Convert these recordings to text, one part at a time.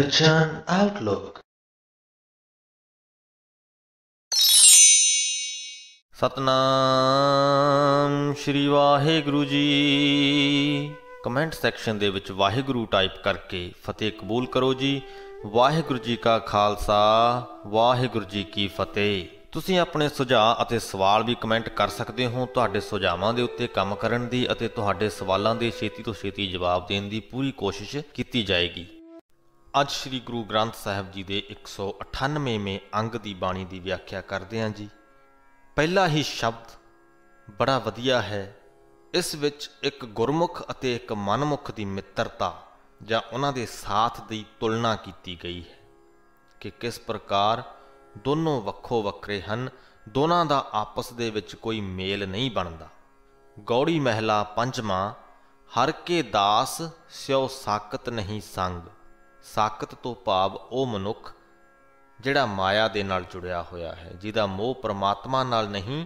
Bachan Outlook। Satnam Shri Waheguru ji. Comment section दे विच Waheguru type करके फतेह कबूल करो जी। वाहेगुरु जी का खालसा वाहेगुरु जी की फतेह। ਤੁਸੀਂ ਆਪਣੇ ਸੁਝਾਅ ਅਤੇ ਸਵਾਲ ਵੀ ਕਮੈਂਟ ਕਰ ਸਕਦੇ ਹੋ। ਤੁਹਾਡੇ ਸੁਝਾਵਾਂ ਦੇ ਉੱਤੇ ਕੰਮ ਕਰਨ ਦੀ ਅਤੇ ਤੁਹਾਡੇ ਸਵਾਲਾਂ ਦੇ ਛੇਤੀ ਤੋਂ ਛੇਤੀ ਜਵਾਬ ਦੇਣ ਦੀ ਪੂਰੀ ਕੋਸ਼ਿਸ਼ ਕੀਤੀ ਜਾਏਗੀ। ਅੱਜ ਸ੍ਰੀ ਗੁਰੂ ਗ੍ਰੰਥ ਸਾਹਿਬ ਜੀ ਦੇ 198ਵੇਂ ਅੰਗ ਦੀ ਬਾਣੀ ਦੀ ਵਿਆਖਿਆ ਕਰਦੇ ਹਾਂ ਜੀ। ਪਹਿਲਾ ਹੀ ਸ਼ਬਦ ਬੜਾ ਵਧੀਆ ਹੈ। ਇਸ ਵਿੱਚ ਇੱਕ ਗੁਰਮੁਖ ਅਤੇ ਇੱਕ ਮਨਮੁਖ ਦੀ ਮਿੱਤਰਤਾ ਜਾਂ ਉਹਨਾਂ ਦੇ ਸਾਥ ਦੀ ਤੁਲਨਾ ਕੀਤੀ ਗਈ ਹੈ ਕਿ ਕਿਸ ਪ੍ਰਕਾਰ ਦੋਨੋਂ ਵੱਖੋ ਵੱਖਰੇ ਹਨ, ਦੋਨਾਂ ਦਾ ਆਪਸ ਦੇ ਵਿੱਚ ਕੋਈ ਮੇਲ ਨਹੀਂ ਬਣਦਾ। ਗੌੜੀ ਮਹਿਲਾ ਪੰਜਵਾਂ। ਹਰ ਕੇ ਦਾਸ ਸਿਉ ਸਾਕਤ ਨਹੀਂ ਸੰਗ। ਸਾਕਤ ਤੋਂ ਭਾਵ ਉਹ ਮਨੁੱਖ ਜਿਹੜਾ ਮਾਇਆ ਦੇ ਨਾਲ ਜੁੜਿਆ ਹੋਇਆ ਹੈ, ਜਿਹਦਾ ਮੋਹ ਪਰਮਾਤਮਾ ਨਾਲ ਨਹੀਂ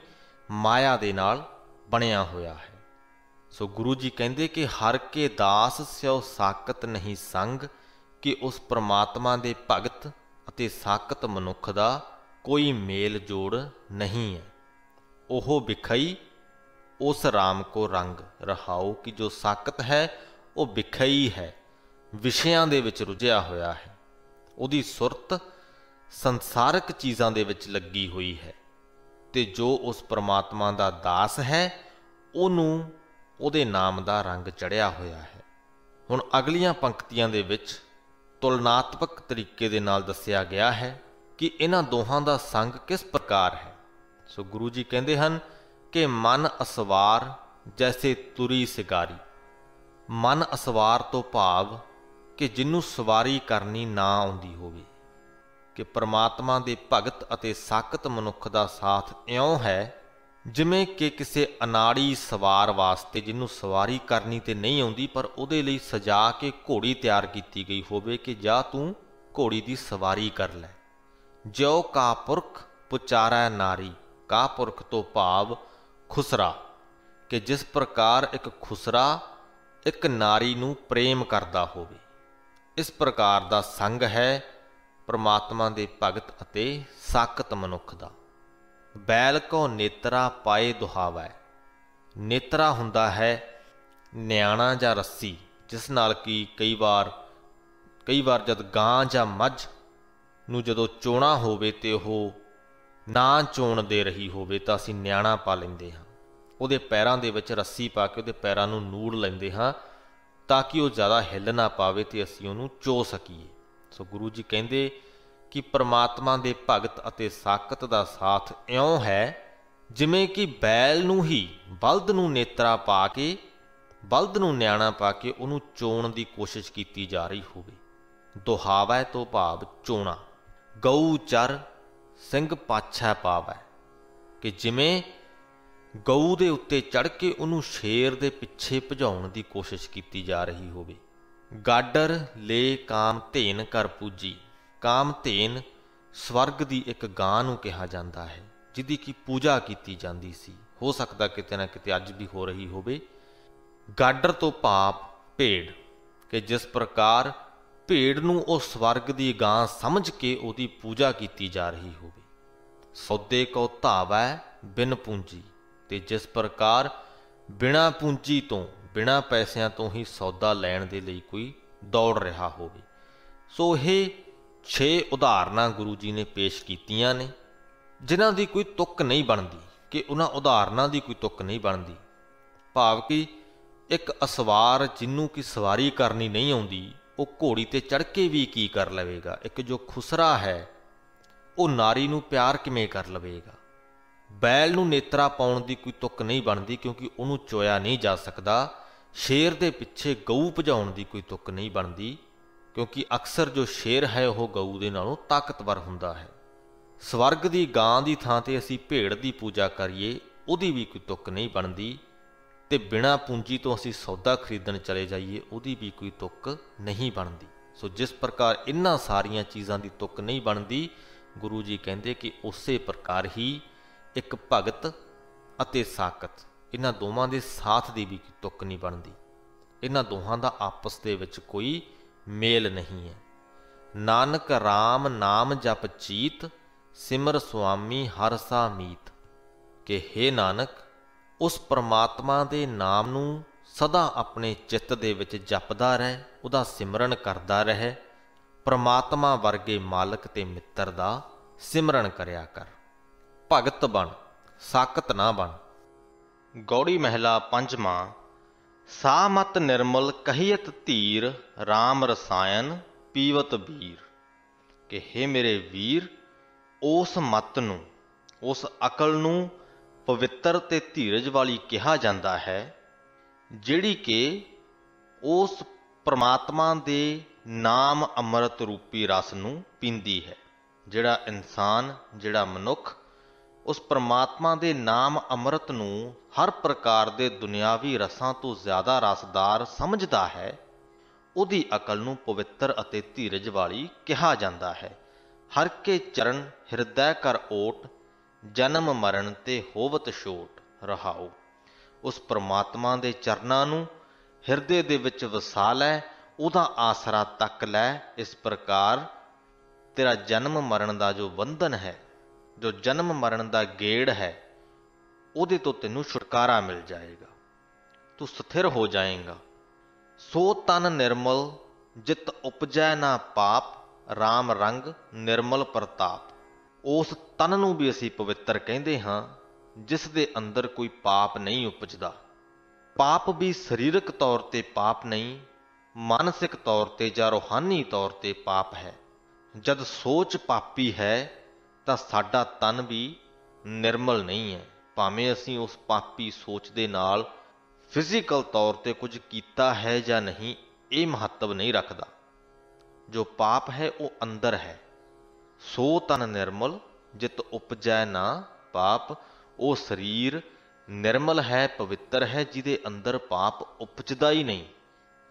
ਮਾਇਆ ਦੇ ਨਾਲ ਬਣਿਆ ਹੋਇਆ ਹੈ। ਸੋ ਗੁਰੂ ਜੀ ਕਹਿੰਦੇ ਕਿ ਹਰ ਕੇ ਦਾਸ ਸਿਉ ਸਾਕਤ ਨਹੀਂ ਸੰਗ, ਕਿ ਉਸ ਪਰਮਾਤਮਾ ਦੇ ਭਗਤ ਅਤੇ ਸਾਕਤ ਮਨੁੱਖ ਦਾ ਕੋਈ ਮੇਲ ਜੋੜ ਨਹੀਂ ਹੈ। ਉਹ ਵਿਖਈ ਉਸ ਰਾਮ ਕੋ ਰੰਗ ਰਹਾਓ, ਕਿ ਜੋ ਸਾਕਤ ਹੈ ਉਹ ਵਿਖਈ ਹੈ, ਵਿਸ਼ਿਆਂ ਦੇ ਵਿੱਚ ਰੁੱਝਿਆ ਹੋਇਆ ਹੈ। ਉਹਦੀ ਸੁਰਤ ਸੰਸਾਰਕ ਚੀਜ਼ਾਂ ਦੇ ਵਿੱਚ ਲੱਗੀ ਹੋਈ ਹੈ, ਤੇ ਜੋ ਉਸ ਪਰਮਾਤਮਾ ਦਾ ਦਾਸ ਹੈ ਉਹਨੂੰ ਉਹਦੇ ਨਾਮ ਦਾ ਰੰਗ ਚੜ੍ਹਿਆ ਹੋਇਆ ਹੈ। ਹੁਣ ਅਗਲੀਆਂ ਪੰਕਤੀਆਂ ਦੇ ਵਿੱਚ ਤੁਲਨਾਤਮਕ ਤਰੀਕੇ ਦੇ ਨਾਲ ਦੱਸਿਆ ਗਿਆ ਹੈ ਕਿ ਇਹਨਾਂ ਦੋਹਾਂ ਦਾ ਸੰਗ ਕਿਸ ਪ੍ਰਕਾਰ ਹੈ। ਸੋ ਗੁਰੂ ਜੀ ਕਹਿੰਦੇ ਹਨ ਕਿ ਮਨ ਅਸਵਾਰ ਜੈਸੇ ਤੁਰੀ ਸਿਗਾਰੀ। ਮਨ ਅਸਵਾਰ ਤੋਂ ਭਾਵ ਕਿ ਜਿਹਨੂੰ ਸਵਾਰੀ ਕਰਨੀ ਨਾ ਆਉਂਦੀ ਹੋਵੇ, ਕਿ ਪਰਮਾਤਮਾ ਦੇ ਭਗਤ ਅਤੇ ਸਾਕਤ ਮਨੁੱਖ ਦਾ ਸਾਥ ਇਉਂ ਹੈ ਜਿਵੇਂ ਕਿ ਕਿਸੇ ਅਨਾੜੀ ਸਵਾਰ ਵਾਸਤੇ ਜਿਹਨੂੰ ਸਵਾਰੀ ਕਰਨੀ ਤੇ ਨਹੀਂ ਆਉਂਦੀ, ਪਰ ਉਹਦੇ ਲਈ ਸਜਾ ਕੇ ਘੋੜੀ ਤਿਆਰ ਕੀਤੀ ਗਈ ਹੋਵੇ ਕਿ ਜਾ ਤੂੰ ਘੋੜੀ ਦੀ ਸਵਾਰੀ ਕਰ ਲੈ। ਜਿਉ ਕਾ ਪੁਰਖ ਪੁਚਾਰੈ ਨਾਰੀ। ਕਾ ਪੁਰਖ ਤੋਂ ਭਾਵ ਖੁਸਰਾ, ਕਿ ਜਿਸ ਪ੍ਰਕਾਰ ਇੱਕ ਖੁਸਰਾ ਇੱਕ ਨਾਰੀ ਨੂੰ ਪ੍ਰੇਮ ਕਰਦਾ ਹੋਵੇ, ਇਸ ਪ੍ਰਕਾਰ ਦਾ ਸੰਗ ਹੈ ਪਰਮਾਤਮਾ ਦੇ ਭਗਤ ਅਤੇ ਸਾਕਤ ਮਨੁੱਖ ਦਾ। ਬੈਲ ਕੋ ਨੇਤਰਾ ਪਾਏ ਦੁਹਾਵੈ। ਨੇਤਰਾ ਹੁੰਦਾ ਹੈ ਨਿਆਣਾ ਜਾਂ ਰੱਸੀ, ਜਿਸ ਨਾਲ ਕਿ ਕਈ ਵਾਰ ਜਦ ਗਾਂ ਜਾਂ ਮੱਝ ਨੂੰ ਜਦੋਂ ਚੋਣਾ ਹੋਵੇ ਤੇ ਉਹ ਨਾ ਚੋਣ ਦੇ ਰਹੀ ਹੋਵੇ ਤਾਂ ਅਸੀਂ ਨਿਆਣਾ ਪਾ ਲੈਂਦੇ ਹਾਂ। ਉਹਦੇ ਪੈਰਾਂ ਦੇ ਵਿੱਚ ਰੱਸੀ ਪਾ ਕੇ ਉਹਦੇ ਪੈਰਾਂ ਨੂੰ ਨੂੜ ਲੈਂਦੇ ਹਾਂ ਤਾਂ ਕਿ ਉਹ ਜ਼ਿਆਦਾ ਹਿੱਲ ਨਾ ਪਾਵੇ ਤੇ ਅਸੀਂ ਉਹਨੂੰ ਚੋ ਸਕੀਏ। ਸੋ ਗੁਰੂ ਜੀ ਕਹਿੰਦੇ ਕਿ ਪਰਮਾਤਮਾ ਦੇ ਭਗਤ ਅਤੇ ਸਾਕਤ ਦਾ ਸਾਥ ਇਉਂ ਹੈ ਜਿਵੇਂ ਕਿ ਬੈਲ ਨੂੰ ਹੀ ਬਲਦ ਨੂੰ ਨੇਤਰਾ ਪਾ ਕੇ, ਬਲਦ ਨੂੰ ਨਿਆਣਾ ਪਾ ਕੇ ਉਹਨੂੰ ਚੋਣ ਦੀ ਕੋਸ਼ਿਸ਼ ਕੀਤੀ ਜਾ ਰਹੀ ਹੋਵੇ। ਦੁਹਾਵੈ ਤੋਂ ਭਾਵ ਚੋਣਾ। ਗਊ ਚਰ ਸਿੰਘ ਪਾਛੈ ਪਾਵੈ, ਕਿ ਜਿਵੇਂ ਗਊ ਦੇ ਉੱਤੇ ਚੜ੍ਹ ਕੇ ਉਹਨੂੰ ਸ਼ੇਰ ਦੇ ਪਿੱਛੇ ਭਜਾਉਣ ਦੀ ਕੋਸ਼ਿਸ਼ ਕੀਤੀ ਜਾ ਰਹੀ ਹੋਵੇ। ਗਾਡਰ ਲੈ ਕਾਮ ਧੇਨ ਕਰ ਪੂਜੀ। ਕਾਮ ਧੇਨ ਸਵਰਗ ਦੀ ਇੱਕ ਗਾਂ ਨੂੰ ਕਿਹਾ ਜਾਂਦਾ ਹੈ, ਜਿਹਦੀ ਕਿ ਪੂਜਾ ਕੀਤੀ ਜਾਂਦੀ ਸੀ। ਹੋ ਸਕਦਾ ਕਿਤੇ ਨਾ ਕਿਤੇ ਅੱਜ ਵੀ ਹੋ ਰਹੀ ਹੋਵੇ। ਗਾਡਰ ਤੋਂ ਭਾਵ ਭੇਡ, ਕਿ ਜਿਸ ਪ੍ਰਕਾਰ ਭੇਡ ਨੂੰ ਉਹ ਸਵਰਗ ਦੀ ਗਾਂ ਸਮਝ ਕੇ ਉਹਦੀ ਪੂਜਾ ਕੀਤੀ ਜਾ ਰਹੀ ਹੋਵੇ। ਸੌਦੇ ਕੋ ਧਾਵੈ ਬਿਨ ਪੂੰਜੀ, ਤੇ ਜਿਸ ਪ੍ਰਕਾਰ ਬਿਨਾਂ ਪੂੰਜੀ ਤੋਂ, ਬਿਨਾਂ ਪੈਸਿਆਂ ਤੋਂ ਹੀ ਸੌਦਾ ਲੈਣ ਦੇ ਲਈ ਕੋਈ ਦੌੜ ਰਿਹਾ ਹੋਵੇ। ਸੋ ਇਹ 6 ਉਦਾਹਰਨਾਂ ਗੁਰੂ ਜੀ ਨੇ ਪੇਸ਼ ਕੀਤੀਆਂ ਨੇ, ਜਿਨ੍ਹਾਂ ਦੀ ਕੋਈ ਤੁੱਕ ਨਹੀਂ ਬਣਦੀ, ਕਿ ਉਹਨਾਂ ਉਦਾਹਰਨਾਂ ਦੀ ਕੋਈ ਤੁੱਕ ਨਹੀਂ ਬਣਦੀ। ਭਾਵ ਕਿ ਇੱਕ ਅਸਵਾਰ ਜਿਹਨੂੰ ਕਿ ਸਵਾਰੀ ਕਰਨੀ ਨਹੀਂ ਆਉਂਦੀ, ਉਹ ਘੋੜੀ ਤੇ ਚੜ੍ਹ ਕੇ ਵੀ ਕੀ ਕਰ ਲਵੇਗਾ। ਇੱਕ ਜੋ ਖੁਸਰਾ ਹੈ ਉਹ ਨਾਰੀ ਨੂੰ ਪਿਆਰ ਕਿਵੇਂ ਕਰ ਲਵੇਗਾ। ਬੈਲ ਨੂੰ ਨੇਤਰਾ ਪਾਉਣ ਦੀ ਕੋਈ ਤੁੱਕ ਨਹੀਂ ਬਣਦੀ, ਕਿਉਂਕਿ ਉਹਨੂੰ ਚੋਇਆ ਨਹੀਂ ਜਾ ਸਕਦਾ। ਸ਼ੇਰ ਦੇ ਪਿੱਛੇ ਗਊ ਭਜਾਉਣ ਦੀ ਕੋਈ ਤੁੱਕ ਨਹੀਂ ਬਣਦੀ, ਕਿਉਂਕਿ ਅਕਸਰ ਜੋ ਸ਼ੇਰ ਹੈ ਉਹ ਗਊ ਦੇ ਨਾਲੋਂ ਤਾਕਤਵਰ ਹੁੰਦਾ ਹੈ। ਸਵਰਗ ਦੀ ਗਾਂ ਦੀ ਥਾਂ ਤੇ ਅਸੀਂ ਭੇਡ ਦੀ ਪੂਜਾ ਕਰੀਏ, ਉਹਦੀ ਵੀ ਕੋਈ ਤੁੱਕ ਨਹੀਂ ਬਣਦੀ। ਤੇ ਬਿਨਾਂ ਪੂੰਜੀ ਤੋਂ ਅਸੀਂ ਸੌਦਾ ਖਰੀਦਣ ਚਲੇ ਜਾਈਏ, ਉਹਦੀ ਵੀ ਕੋਈ ਤੁੱਕ ਨਹੀਂ ਬਣਦੀ। ਸੋ ਜਿਸ ਪ੍ਰਕਾਰ ਇਹਨਾਂ ਸਾਰੀਆਂ ਚੀਜ਼ਾਂ ਦੀ ਤੁੱਕ ਨਹੀਂ ਬਣਦੀ, ਗੁਰੂ ਜੀ ਕਹਿੰਦੇ ਕਿ ਉਸੇ ਪ੍ਰਕਾਰ ਹੀ ਇੱਕ ਭਗਤ ਅਤੇ ਸਾਕਤ, ਇਹਨਾਂ ਦੋਵਾਂ ਦੇ ਸਾਥ ਦੀ ਵੀ ਤੁੱਕ ਨਹੀਂ ਬਣਦੀ। ਇਹਨਾਂ ਦੋਹਾਂ ਦਾ ਆਪਸ ਦੇ ਵਿੱਚ ਕੋਈ ਮੇਲ ਨਹੀਂ ਹੈ। नानक राम नाम जप चीत, सिमर स्वामी हर सा मीत। कि हे नानक, उस परमात्मा दे नाम नूं सदा अपने चित्त दे विच जपदा रह, उहदा सिमरन करदा रह। परमात्मा वर्गे मालक ते मित्र दा सिमरन करया कर। भगत बन, साकत ना बन। गौड़ी महला पंजवां। सा मत निर्मल कहियत धीर, राम रसायन पीवत बीर। कि हे मेरे वीर, उस मत नूं, उस अकल नूं पवित्र ते धीरज वाली कहा जाता है, जिहड़ी कि उस परमात्मा दे नाम अमृत रूपी रस नूं पींदी है। जिहड़ा इंसान, जिहड़ा मनुख उस परमात्मा दे नाम अमृत नूं हर प्रकार दे दुनियावी रसां तो ज़्यादा रसदार समझदा है, उहदी अकल नूं पवित्र अते धीरज वाली कहा जाता है। हर के चरण हिरदै कर ओट, जन्म मरण ते होवत छोट। रहाओ। उस परमात्मा दे चरनां नूं हिरदे दे विच वसा लै, उहदा आसरा तक लै। इस प्रकार तेरा जन्म मरण दा जो बंधन है, जो जन्म मरण दा गेड़ है, उहदे तो तैनूं छुटकारा मिल जाएगा, तू स्थिर हो जाएगा। सो तन निर्मल जित उपजै ना पाप, राम रंग निर्मल प्रताप। उस तन नूं भी असीं पवित्र कहंदे हां जिस दे अंदर कोई पाप नहीं उपजदा। पाप भी सरीरक तौर ते पाप नहीं, मानसिक तौर ते जां रूहानी तौर ते पाप है। जद सोच पापी है ਤਾਂ ਸਾਡਾ ਤਨ ਵੀ ਨਿਰਮਲ ਨਹੀਂ ਹੈ। ਭਾਵੇਂ ਅਸੀਂ ਉਸ ਪਾਪੀ ਸੋਚ ਦੇ ਨਾਲ ਫਿਜ਼ੀਕਲ ਤੌਰ ਤੇ ਕੁਝ ਕੀਤਾ ਹੈ ਜਾਂ ਨਹੀਂ, ਇਹ ਮਹੱਤਵ ਨਹੀਂ ਰੱਖਦਾ। ਜੋ ਪਾਪ ਹੈ ਉਹ ਅੰਦਰ ਹੈ। ਸੋ ਤਨ ਨਿਰਮਲ ਜਿਤ ਉਪਜੈ ਨਾ ਪਾਪ। ਉਹ ਸਰੀਰ ਨਿਰਮਲ ਹੈ, ਪਵਿੱਤਰ ਹੈ, ਜਿਹਦੇ ਅੰਦਰ ਪਾਪ ਉਪਜਦਾ ਹੀ ਨਹੀਂ,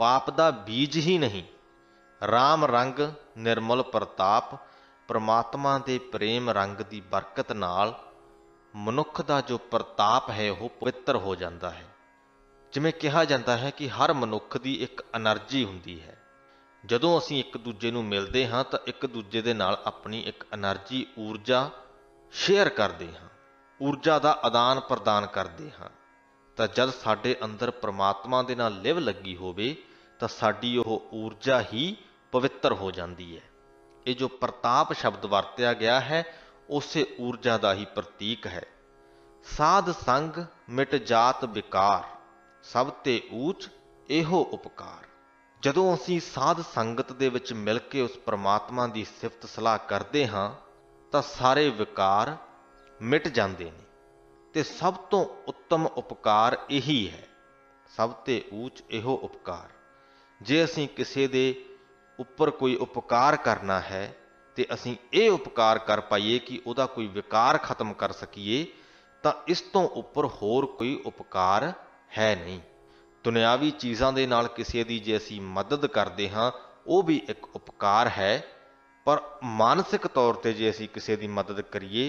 ਪਾਪ ਦਾ ਬੀਜ ਹੀ ਨਹੀਂ। ਰਾਮ ਰੰਗ ਨਿਰਮਲ ਪ੍ਰਤਾਪ। परमात्मा के प्रेम रंग की बरकत नाल मनुख का जो प्रताप है वह पवित्र हो जाता है। जिमें कहा जाता है कि हर मनुख की एक एनर्जी होंदी है। जदों असीं एक दूजे नूं मिलते हाँ तो एक दूजे दे नाल अपनी एक एनर्जी, ऊर्जा शेयर करते हाँ, ऊर्जा का आदान प्रदान करते हाँ। तो जद साडे अंदर परमात्मा दे नाल लिव लगी होवे तो साडी ओह ऊर्जा ही पवित्र हो जाती है। ये जो प्रताप शब्द वरत्या गया है उसे ऊर्जा का ही प्रतीक है। साध संग मिट जात विकार, सब ते ऊच एहो उपकार। जदों असीं साध संगत दे विच मिल के उस परमात्मा की सिफत सलाह करते हाँ तो सारे विकार मिट जाते हैं। ते सब तो उत्तम उपकार यही है। सब ते ऊच एहो उपकार। जे असीं किसी दे उपर कोई उपकार करना है तो असीं ये उपकार कर पाइए कि उहदा कोई विकार खत्म कर सकीए, तो इस तो उपर होर कोई उपकार है नहीं। दुनियावी चीज़ों के नाल किसी दी जे असीं मदद करते हाँ वह भी एक उपकार है, पर मानसिक तौर पर जे असीं किसी दी मदद करिए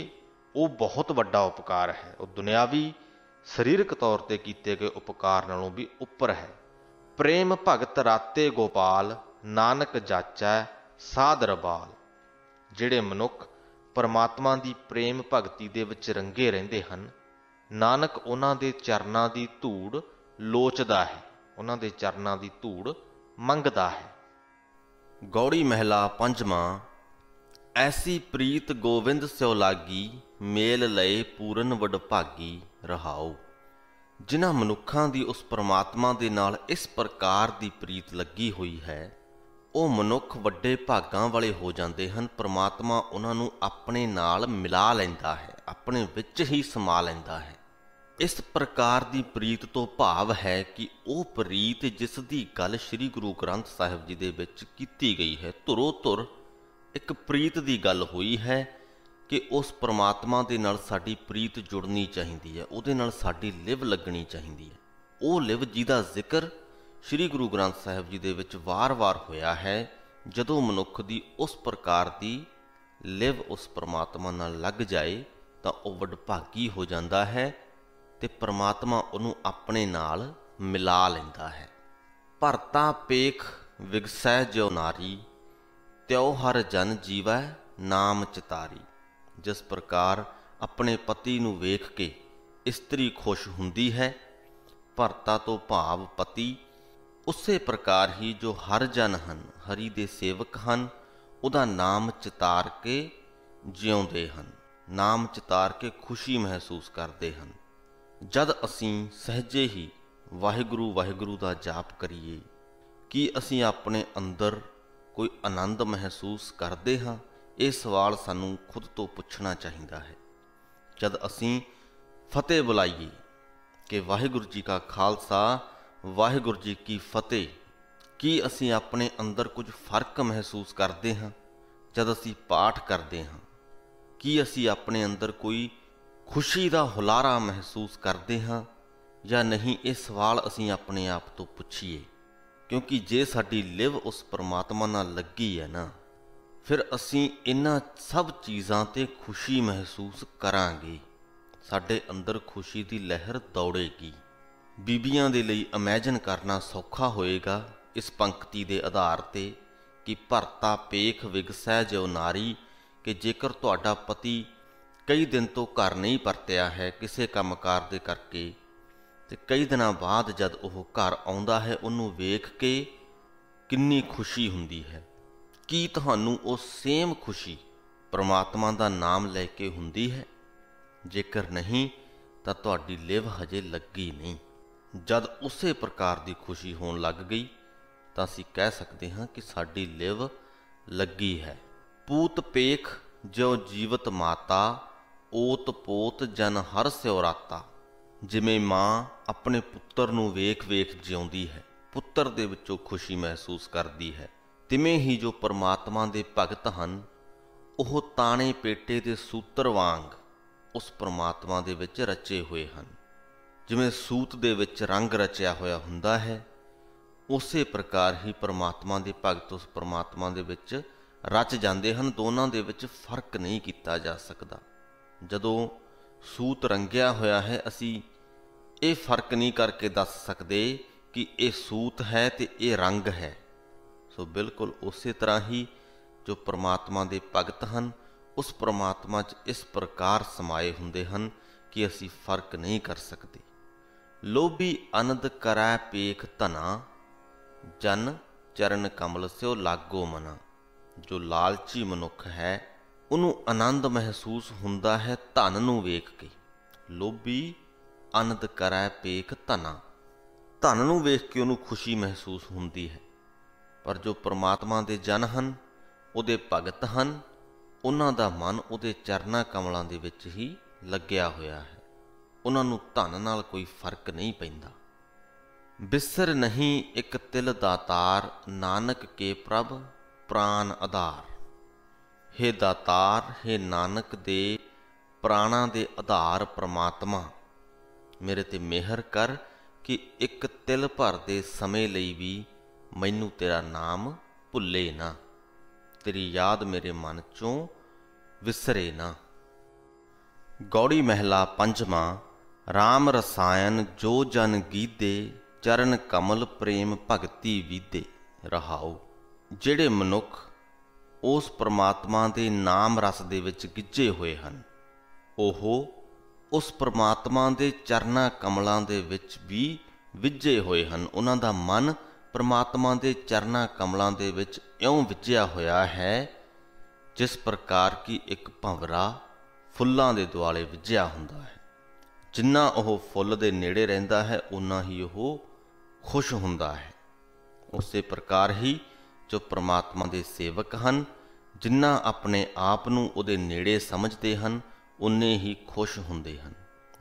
वो बहुत वड्डा उपकार है। वो दुनियावी सरीरक तौर पर किए गए उपकार नालों भी उपर है। प्रेम भगत राते गोपाल, नानक जाचै साध रबाल। जिहड़े मनुख परमात्मा की प्रेम भगती दे विच रंगे रहिंदे हन, नानक उन्हां दे चरनां दी धूड़ लोचदा है, उन्हां दे चरनां दी धूड़ मंगदा है। गौड़ी महला पंजवां। ऐसी प्रीत गोविंद स्यो लागी, मेल लए पूरन वडभागी। रहाओ। जिन्हां मनुखां दी उस परमात्मा दे नाल इस प्रकार दी प्रीत लगी हुई है, ਉਹ ਮਨੁੱਖ ਵੱਡੇ ਭਾਗਾਂ ਵਾਲੇ ਹੋ ਜਾਂਦੇ ਹਨ। ਪਰਮਾਤਮਾ ਉਹਨਾਂ ਨੂੰ ਆਪਣੇ ਨਾਲ ਮਿਲਾ ਲੈਂਦਾ ਹੈ, ਆਪਣੇ ਵਿੱਚ ਹੀ ਸਮਾ ਲੈਂਦਾ ਹੈ। ਇਸ ਪ੍ਰਕਾਰ ਦੀ ਪ੍ਰੀਤ ਤੋਂ ਭਾਵ ਹੈ ਕਿ ਉਹ ਪ੍ਰੀਤ ਜਿਸ ਦੀ ਗੱਲ ਸ੍ਰੀ ਗੁਰੂ ਗ੍ਰੰਥ ਸਾਹਿਬ ਜੀ ਦੇ ਵਿੱਚ ਕੀਤੀ ਗਈ ਹੈ, ਧੁਰੋ ਧੁਰ ਇੱਕ ਪ੍ਰੀਤ ਦੀ ਗੱਲ ਹੋਈ ਹੈ ਕਿ ਉਸ ਪਰਮਾਤਮਾ ਦੇ ਨਾਲ ਸਾਡੀ ਪ੍ਰੀਤ ਜੁੜਨੀ ਚਾਹੀਦੀ ਹੈ, ਉਹਦੇ ਨਾਲ ਸਾਡੀ ਲਿਵ ਲੱਗਣੀ ਚਾਹੀਦੀ ਹੈ। ਉਹ ਲਿਵ ਜਿਹਦਾ ਜ਼ਿਕਰ श्री गुरु ग्रंथ साहिब जी दे विच वार-वार होया है। जदों मनुख दी उस प्रकार दी लिव उस परमात्मा नाल लग जाए तो वह वडभागी हो जाता है ते परमात्मा उहनूं अपने नाल मिला लैंदा है। भरता पेख विगसै ज्यो नारी, त्यों हर जन जीवै नाम चितारी। जिस प्रकार अपने पति नूं वेख के इस्त्री खुश हुंदी है, भरता तो भाव पति, उसे प्रकार ही जो हर जन हन, हरि दे सेवक हन, उहदा नाम चितार के जिउंदे हन, नाम चितार के खुशी महसूस करते हैं। जद असीं सहजे ही वाहिगुरू वाहिगुरू का जाप करिए, कि असीं अपने अंदर कोई आनंद महसूस करते हाँ? ये सवाल सानूं खुद तो पुछना चाहिए है। जद असीं फतेह बुलाइए कि वाहिगुरू जी का खालसा वाहिगुरू जी की फतेह, कि असीं अपने अंदर कुछ फर्क महसूस करते हाँ? जद असीं पाठ करते हाँ, कि असीं अपने अंदर कोई खुशी का हुलारा महसूस करते हाँ या नहीं? ये सवाल असीं अपने आप तो पुछीए, क्योंकि जे साडी लिव उस परमात्मा नाल लगी है ना, फिर असीं इन्हां सब चीज़ां ते खुशी महसूस करांगे। साडे अंदर खुशी की लहर दौड़ेगी। बीबियां दे लई इमैजिन करना सौखा होएगा इस पंक्ति के आधार ते कि भरता पेख विगसै ज्यों नारी, कि जेकर तुहाडा पति कई दिन तो घर नहीं परतिया है किसी कामकार दे करके, ते कई दिनों बाद जद वह घर आउंदा है, उन्होंने वेख के किन्नी खुशी हुंदी है। कि तुहानूं वो सेम खुशी परमात्मा का नाम लैके हुंदी है? जेकर नहीं तो तुहाडी लिव हजे लगी नहीं। जद उसे प्रकार की खुशी होण लग गई तो असीं कह सकते हाँ कि साडी लिव लगी है। पूत पेख ज्यों जीवत माता, ओत पोत जन हर स्योराता। जिमें माँ अपने पुत्र नूं वेख वेख जिउंदी है, पुत्र दे विचों खुशी महसूस करती है, तिवें ही जो परमात्मा दे भगत हन, ओह ताणे पेटे दे सूत्र वांग उस परमात्मा दे विच रचे हुए हन। जिमें सूत दे विच रंग रचिया होया हुंदा है, उसे प्रकार ही परमात्मा दे भगत उस परमात्मा दे विच रच जाते हैं। दोनों दे विच फर्क नहीं किया जा सकता। जदों सूत रंगिया होया है, असी ये फर्क नहीं करके दस सकते कि ये सूत है तो ये रंग है। सो बिल्कुल उस तरह ही जो परमात्मा दे भगत हैं, उस परमात्मा च इस प्रकार समाये हुंदे हन कि असी फर्क नहीं कर सकते। लोभी अनंद करै पेख धना, जन चरण कमल स्यो लागो मना। जो लालची मनुख है, उन्होंने आनंद महसूस हुंदा है धन नूं वेख के। लोभी आनंद करै पेख धना, धन नूं वेख के उन्होंने खुशी महसूस हुंदी है। पर जो परमात्मा दे जन हन, उहदे भगत हन, उन्हां दा मन उहदे चरना कमलों दे विच ही लग्या होया है। उन्हां नूं धन नाल कोई फर्क नहीं पैंदा। बिसर नहीं एक तिल दातार, नानक के प्रभ प्राण आधार। हे दातार, हे नानक दे प्राणा दे आधार परमात्मा, मेरे ते मेहर कर कि एक तिल भर दे समय लई भी मैनू तेरा नाम भुले ना, तेरी याद मेरे मन चों विसरे ना। गौड़ी महला पंजवां। राम रसायन जो जन गीदे, चरण कमल प्रेम भगति विदे। रहाओ। ਜਿਹੜੇ ਮਨੁੱਖ ਉਸ परमात्मा ਦੇ नाम रस ਦੇ ਵਿੱਚ ਗਿੱਝੇ ਹੋਏ ਹਨ, ਉਹ ਉਸ परमात्मा ਦੇ ਚਰਨਾਂ ਕਮਲਾਂ ਦੇ ਵਿੱਚ ਵੀ ਵਿਝੇ ਹੋਏ ਹਨ। ਉਹਨਾਂ ਦਾ ਮਨ परमात्मा ਦੇ ਚਰਨਾਂ ਕਮਲਾਂ ਦੇ ਵਿੱਚ ਇਉਂ ਵਿਝਿਆ ਹੋਇਆ ਹੈ, ਜਿਸ ਪ੍ਰਕਾਰ ਕਿ ਇੱਕ ਭੰਵਰਾ ਫੁੱਲਾਂ ਦੇ ਦੁਆਲੇ ਵਿਝਿਆ ਹੁੰਦਾ ਹੈ। ਜਿੰਨਾ ਉਹ ਫੁੱਲ ਦੇ ਨੇੜੇ ਰਹਿੰਦਾ ਹੈ, ਉਨਾ ਹੀ ਉਹ ਖੁਸ਼ ਹੁੰਦਾ ਹੈ। ਉਸੇ ਪ੍ਰਕਾਰ ਹੀ जो परमात्मा दे सेवक हैं, जिन्ना अपने आप नूं उहदे नेड़े समझते हैं, उन्ने ही खुश हुंदे हैं।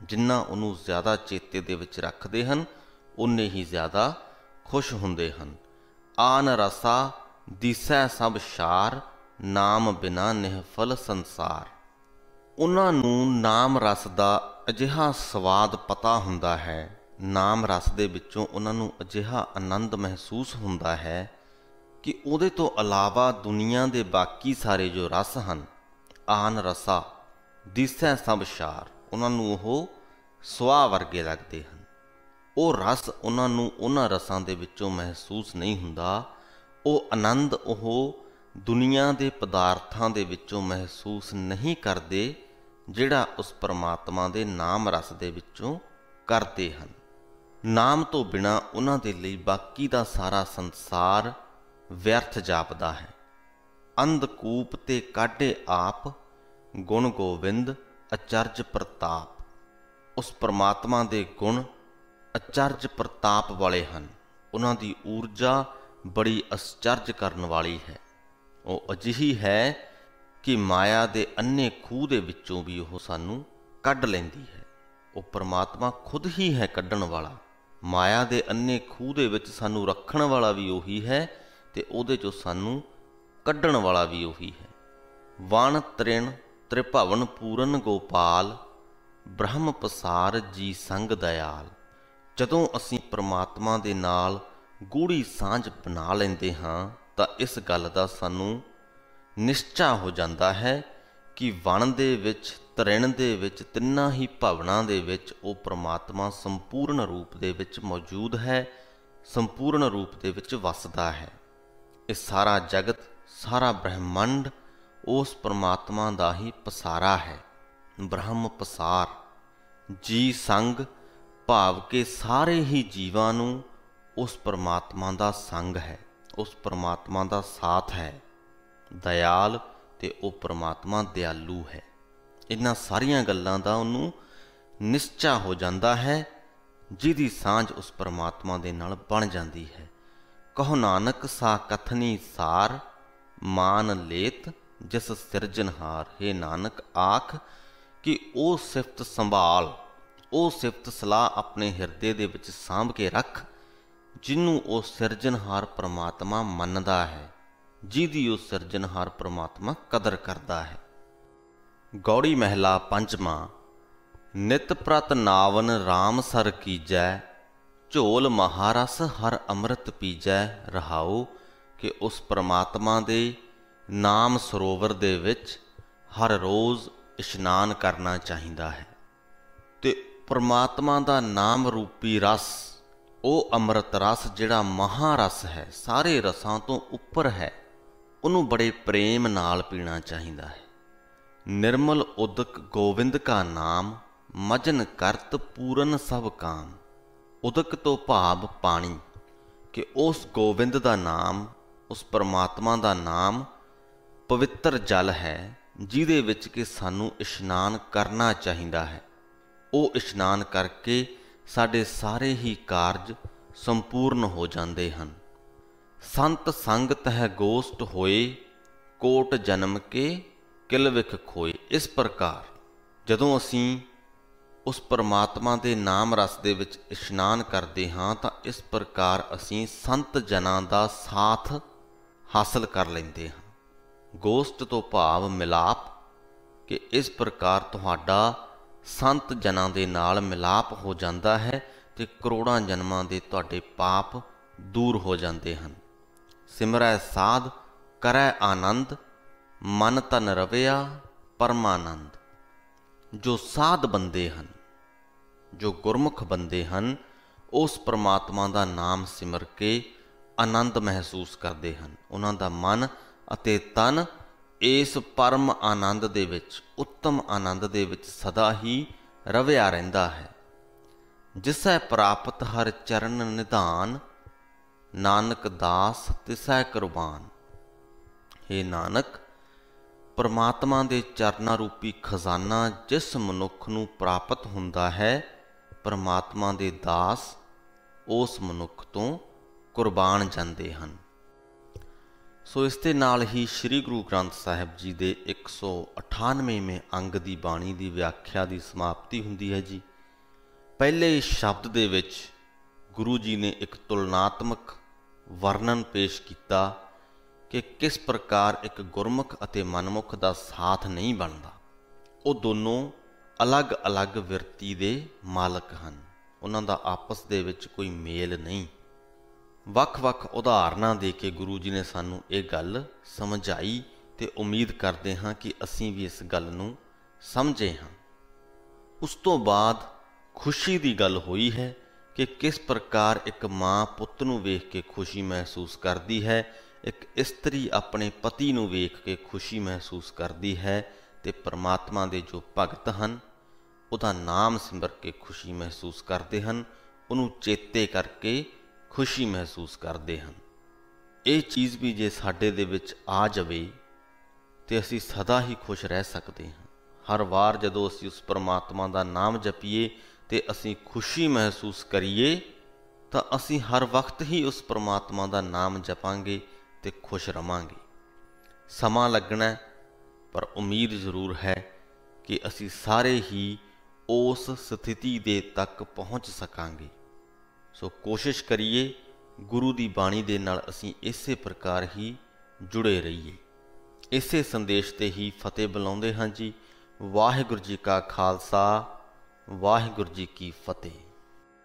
जिन्ना उन्होंने ज़्यादा चेते दे विच रखते हैं, उन्ने ही ज़्यादा खुश हुंदे हैं। आन रसा दिसै सब शार, नाम बिना निहफल संसार। उन्हां नूं नाम रस दा अजिहा स्वाद पता हुंदा है, नाम रस दे विचों उन्हां नूं अजिहा आनंद महसूस हुंदा है कि उहदे तो अलावा दुनिया के बाकी सारे जो रस हैं, आन रसा दिसै सब शार, उन्होंने वो सुआह वर्गे लगते हैं। वो रस उन्होंने उन्हां रसां दे विचों महसूस नहीं हुंदा। वो आनंद वो ਦੁਨੀਆ ਦੇ ਪਦਾਰਥਾਂ ਦੇ ਵਿੱਚੋਂ ਮਹਿਸੂਸ ਨਹੀਂ ਕਰਦੇ ਜਿਹੜਾ ਉਸ ਪਰਮਾਤਮਾ ਦੇ ਨਾਮ ਰਸ ਦੇ ਵਿੱਚੋਂ ਕਰਦੇ ਹਨ। ਨਾਮ ਤੋਂ ਬਿਨਾਂ ਉਹਨਾਂ ਦੇ ਲਈ ਬਾਕੀ ਦਾ ਸਾਰਾ ਸੰਸਾਰ ਵਿਅਰਥ ਜਾਪਦਾ ਹੈ। ਅੰਧਕੂਪ ਤੇ ਕਾਢੇ ਆਪ, ਗੁਣ ਗੋਬਿੰਦ ਅਚਰਜ ਪ੍ਰਤਾਪ। ਉਸ ਪਰਮਾਤਮਾ ਦੇ ਗੁਣ ਅਚਰਜ ਪ੍ਰਤਾਪ ਵਾਲੇ ਹਨ। ਉਹਨਾਂ ਦੀ ਊਰਜਾ ਬੜੀ ਅਸਚਰਜ ਕਰਨ ਵਾਲੀ ਹੈ। ਉਹ ਅਜਿਹੀ ਹੈ ਕਿ ਮਾਇਆ ਦੇ ਅੰਨੇ ਖੂਹ ਦੇ ਵਿੱਚੋਂ ਵੀ ਉਹ ਸਾਨੂੰ ਕੱਢ ਲੈਂਦੀ ਹੈ। ਉਹ ਪਰਮਾਤਮਾ ਖੁਦ ਹੀ ਹੈ ਕੱਢਣ ਵਾਲਾ। ਮਾਇਆ ਦੇ ਅੰਨੇ ਖੂਹ ਦੇ ਵਿੱਚ ਸਾਨੂੰ ਰੱਖਣ ਵਾਲਾ ਵੀ ਉਹੀ ਹੈ ਤੇ ਉਹਦੇ 'ਚੋਂ ਸਾਨੂੰ ਕੱਢਣ ਵਾਲਾ ਵੀ ਉਹੀ ਹੈ। ਵਣ ਤ੍ਰਿਣ ਤ੍ਰਿਭਵਨ ਪੂਰਨ ਗੋਪਾਲ, ਬ੍ਰਹਮ ਪਸਾਰ ਜੀ ਸੰਗ ਦਇਆਲ। ਜਦੋਂ ਅਸੀਂ ਪਰਮਾਤਮਾ ਦੇ ਨਾਲ ਗੂੜੀ ਸਾਂਝ ਬਣਾ ਲੈਂਦੇ ਹਾਂ ਤਾਂ ਇਸ ਗੱਲ ਦਾ ਸਾਨੂੰ ਨਿਸ਼ਚਾ ਹੋ ਜਾਂਦਾ ਹੈ ਕਿ ਵਣ ਦੇ ਵਿੱਚ, ਤ੍ਰਿਣ ਦੇ ਵਿੱਚ, ਤਿੰਨਾਂ ਹੀ ਭਵਨਾਂ ਦੇ ਵਿੱਚ ਉਹ ਪਰਮਾਤਮਾ ਸੰਪੂਰਨ ਰੂਪ ਦੇ ਵਿੱਚ ਮੌਜੂਦ ਹੈ, ਸੰਪੂਰਨ ਰੂਪ ਦੇ ਵਿੱਚ ਵਸਦਾ ਹੈ। ਇਹ ਸਾਰਾ ਜਗਤ, ਸਾਰਾ ਬ੍ਰਹਿਮੰਡ ਉਸ ਪਰਮਾਤਮਾ ਦਾ ਹੀ ਪਸਾਰਾ ਹੈ। ਬ੍ਰਹਮ ਪਸਾਰ ਜੀ ਸੰਗ, ਭਾਵ ਕਿ ਸਾਰੇ ਹੀ ਜੀਵਾਂ ਨੂੰ ਉਸ ਪਰਮਾਤਮਾ ਦਾ ਸੰਗ ਹੈ, ਉਸ ਪਰਮਾਤਮਾ ਦਾ ਸਾਥ ਹੈ। ਦਇਆਲ ਤੇ ਉਹ ਪਰਮਾਤਮਾ ਦਿਆਲੂ ਹੈ। ਇਹਨਾਂ ਸਾਰੀਆਂ ਗੱਲਾਂ ਦਾ ਉਹਨੂੰ ਨਿਸ਼ਚਾ ਹੋ ਜਾਂਦਾ ਹੈ, ਜਿਹਦੀ ਸਾਂਝ ਉਸ ਪਰਮਾਤਮਾ ਦੇ ਨਾਲ ਬਣ ਜਾਂਦੀ ਹੈ। ਕਹੋ ਨਾਨਕ ਸਾ ਕਥਨੀ ਸਾਰ, ਮਾਨ ਲੇਤ ਜਿਸ ਸਿਰਜਨਹਾਰ। ਹੇ ਨਾਨਕ ਆਖ ਕਿ ਉਹ ਸਿਫਤ ਸੰਭਾਲ, ਉਹ ਸਿਫਤ ਸਲਾਹ ਆਪਣੇ ਹਿਰਦੇ ਦੇ ਵਿੱਚ ਸਾਂਭ ਕੇ ਰੱਖ, ਜਿਹਨੂੰ ਉਹ ਸਿਰਜਨਹਾਰ ਪਰਮਾਤਮਾ ਮੰਨਦਾ ਹੈ, ਜਿਹਦੀ ਉਹ ਸਿਰਜਨਹਾਰ ਪਰਮਾਤਮਾ ਕਦਰ ਕਰਦਾ ਹੈ। ਗੌੜੀ ਮਹਿਲਾ ਪੰਜਵਾਂ। ਨਿਤ ਪ੍ਰਤ ਨਾਵਨ ਰਾਮ ਸਰ ਕੀਜੈ, ਝੋਲ ਮਹਾਰਸ ਹਰ ਅੰਮ੍ਰਿਤ ਪੀਜੈ। ਰਹਾਉ ਕਿ ਉਸ ਪਰਮਾਤਮਾ ਦੇ ਨਾਮ ਸਰੋਵਰ ਦੇ ਵਿੱਚ ਹਰ ਰੋਜ਼ ਇਸ਼ਨਾਨ ਕਰਨਾ ਚਾਹੀਦਾ ਹੈ ਤੇ ਪਰਮਾਤਮਾ ਦਾ ਨਾਮ ਰੂਪੀ ਰਸ, ਉਹ ਅੰਮ੍ਰਿਤ ਰਸ ਜਿਹੜਾ ਮਹਾਰਸ ਹੈ, ਸਾਰੇ ਰਸਾਂ ਤੋਂ ਉੱਪਰ ਹੈ, ਉਹਨੂੰ ਬੜੇ ਪ੍ਰੇਮ ਨਾਲ ਪੀਣਾ ਚਾਹੀਦਾ ਹੈ। ਨਿਰਮਲ ਉਦਕ ਗੋਵਿੰਦ ਕਾ ਨਾਮ, ਮਜਨ ਕਰਤ ਪੂਰਨ ਸਭ ਕਾਮ। ਉਦਕ ਤੋਂ ਭਾਵ ਪਾਣੀ, ਕਿ ਉਸ ਗੋਬਿੰਦ ਦਾ ਨਾਮ, ਉਸ ਪਰਮਾਤਮਾ ਦਾ ਨਾਮ ਪਵਿੱਤਰ ਜਲ ਹੈ, ਜਿਹਦੇ ਵਿੱਚ ਕਿ ਸਾਨੂੰ ਇਸ਼ਨਾਨ ਕਰਨਾ ਚਾਹੀਦਾ ਹੈ। ਉਹ ਇਸ਼ਨਾਨ ਕਰਕੇ ਸਾਡੇ ਸਾਰੇ ਹੀ ਕਾਰਜ ਸੰਪੂਰਨ ਹੋ ਜਾਂਦੇ ਹਨ। ਸੰਤ ਸੰਗ ਤਹਿ ਗੋਸ਼ਟ ਹੋਏ, ਕੋਟ ਜਨਮ ਕੇ ਕਿਲ ਵਿਖ ਖੋਏ। ਇਸ ਪ੍ਰਕਾਰ ਜਦੋਂ ਅਸੀਂ ਉਸ ਪਰਮਾਤਮਾ ਦੇ ਨਾਮ ਰਸ ਦੇ ਵਿੱਚ ਇਸ਼ਨਾਨ ਕਰਦੇ ਹਾਂ ਤਾਂ ਇਸ ਪ੍ਰਕਾਰ ਅਸੀਂ ਸੰਤ ਜਨਾਂ ਦਾ ਸਾਥ ਹਾਸਲ ਕਰ ਲੈਂਦੇ ਹਾਂ। ਗੋਸ਼ਟ ਤੋਂ ਭਾਵ ਮਿਲਾਪ, ਕਿ ਇਸ ਪ੍ਰਕਾਰ ਤੁਹਾਡਾ ਸੰਤ ਜਨਾਂ ਦੇ ਨਾਲ ਮਿਲਾਪ ਹੋ ਜਾਂਦਾ ਹੈ ਤੇ ਕਰੋੜਾਂ ਜਨਮਾਂ ਦੇ ਤੁਹਾਡੇ ਪਾਪ ਦੂਰ ਹੋ ਜਾਂਦੇ ਹਨ। ਸਿਮਰੈ ਸਾਧ ਕਰੈ ਆਨੰਦ, ਮਨ ਤਨ ਰਵਿਆ ਪਰਮਾਨੰਦ। ਜੋ ਸਾਧ ਬੰਦੇ ਹਨ, ਜੋ ਗੁਰਮੁਖ ਬੰਦੇ ਹਨ, ਉਸ ਪਰਮਾਤਮਾ ਦਾ ਨਾਮ ਸਿਮਰ ਕੇ ਆਨੰਦ ਮਹਿਸੂਸ ਕਰਦੇ ਹਨ। ਉਹਨਾਂ ਦਾ ਮਨ ਅਤੇ ਤਨ ਇਸ ਪਰਮ ਆਨੰਦ ਦੇ ਵਿੱਚ, ਉੱਤਮ ਆਨੰਦ ਦੇ ਵਿੱਚ ਸਦਾ ਹੀ ਰਵਿਆ ਰਹਿੰਦਾ ਹੈ। ਜਿਸੈ ਪ੍ਰਾਪਤ ਹਰ ਚਰਨ ਨਿਧਾਨ, ਨਾਨਕ ਦਾਸ ਤਿਸੈ ਕੁਰਬਾਨ। ਹੇ ਨਾਨਕ, ਪਰਮਾਤਮਾ ਦੇ ਚਰਨਾਂ ਰੂਪੀ ਖਜ਼ਾਨਾ ਜਿਸ ਮਨੁੱਖ ਨੂੰ ਪ੍ਰਾਪਤ ਹੁੰਦਾ ਹੈ, ਪਰਮਾਤਮਾ ਦੇ ਦਾਸ ਉਸ ਮਨੁੱਖ ਤੋਂ ਕੁਰਬਾਨ ਜਾਂਦੇ ਹਨ। ਸੋ ਇਸ ਦੇ ਨਾਲ ਹੀ ਸ੍ਰੀ ਗੁਰੂ ਗ੍ਰੰਥ ਸਾਹਿਬ ਜੀ ਦੇ 198ਵੇਂ ਅੰਗ ਦੀ ਬਾਣੀ ਦੀ ਵਿਆਖਿਆ ਦੀ ਸਮਾਪਤੀ ਹੁੰਦੀ ਹੈ ਜੀ। ਪਹਿਲੇ ਸ਼ਬਦ ਦੇ ਵਿੱਚ ਗੁਰੂ ਜੀ ਨੇ ਇੱਕ ਤੁਲਨਾਤਮਕ ਵਰਣਨ ਪੇਸ਼ ਕੀਤਾ ਕਿ ਕਿਸ ਪ੍ਰਕਾਰ ਇੱਕ ਗੁਰਮੁਖ ਅਤੇ ਮਨਮੁਖ ਦਾ ਸਾਥ ਨਹੀਂ ਬਣਦਾ। ਉਹ ਦੋਨੋਂ ਅਲੱਗ-ਅਲੱਗ ਵਿਰਤੀ ਦੇ ਮਾਲਕ ਹਨ, ਉਹਨਾਂ ਦਾ ਆਪਸ ਦੇ ਵਿੱਚ ਕੋਈ ਮੇਲ ਨਹੀਂ। ਵੱਖ-ਵੱਖ ਉਦਾਹਰਨਾਂ ਦੇ ਕੇ ਗੁਰੂ ਜੀ ਨੇ ਸਾਨੂੰ ਇਹ ਗੱਲ ਸਮਝਾਈ ਤੇ ਉਮੀਦ ਕਰਦੇ ਹਾਂ ਕਿ ਅਸੀਂ ਵੀ ਇਸ ਗੱਲ ਨੂੰ ਸਮਝੇ ਹਾਂ। ਉਸ ਤੋਂ ਬਾਅਦ ਖੁਸ਼ੀ ਦੀ ਗੱਲ ਹੋਈ ਹੈ कि किस प्रकार एक माँ पुੱਤ ਨੂੰ ਵੇਖ ਕੇ खुशी महसूस करती है, एक इस्त्री अपने पति ਨੂੰ ਵੇਖ ਕੇ खुशी महसूस करती है, ਤੇ परमात्मा ਦੇ जो भगत ਹਨ ਉਹਦਾ नाम सिमर के खुशी महसूस करते हैं, ਉਹਨੂੰ ਚੇਤੇ करके खुशी महसूस करते हैं। ਇਹ चीज़ भी जे ਸਾਡੇ ਦੇ ਵਿੱਚ ਆ ਜਾਵੇ ਤੇ ਅਸੀਂ सदा ही खुश रह सकते हैं। हर वार ਜਦੋਂ ਅਸੀਂ उस परमात्मा ਦਾ नाम जपीए ਤੇ ਅਸੀਂ खुशी महसूस करिए ਤਾਂ ਅਸੀਂ हर वक्त ही उस परमात्मा ਦਾ नाम जपांगे ਤੇ खुश रवांगे। ਸਮਾਂ लगना पर उम्मीद जरूर है कि ਅਸੀਂ ਸਾਰੇ ही उस स्थिति दे तक पहुँच सकांगे। सो कोशिश करिए गुरु की बाणी दे नाल असीं इसे प्रकार ही जुड़े रहिए। इसे संदेश ते ही फतेह बुलाउंदे हां जी। वाहिगुरू जी का खालसा, वाहिगुरू जी की फतेह।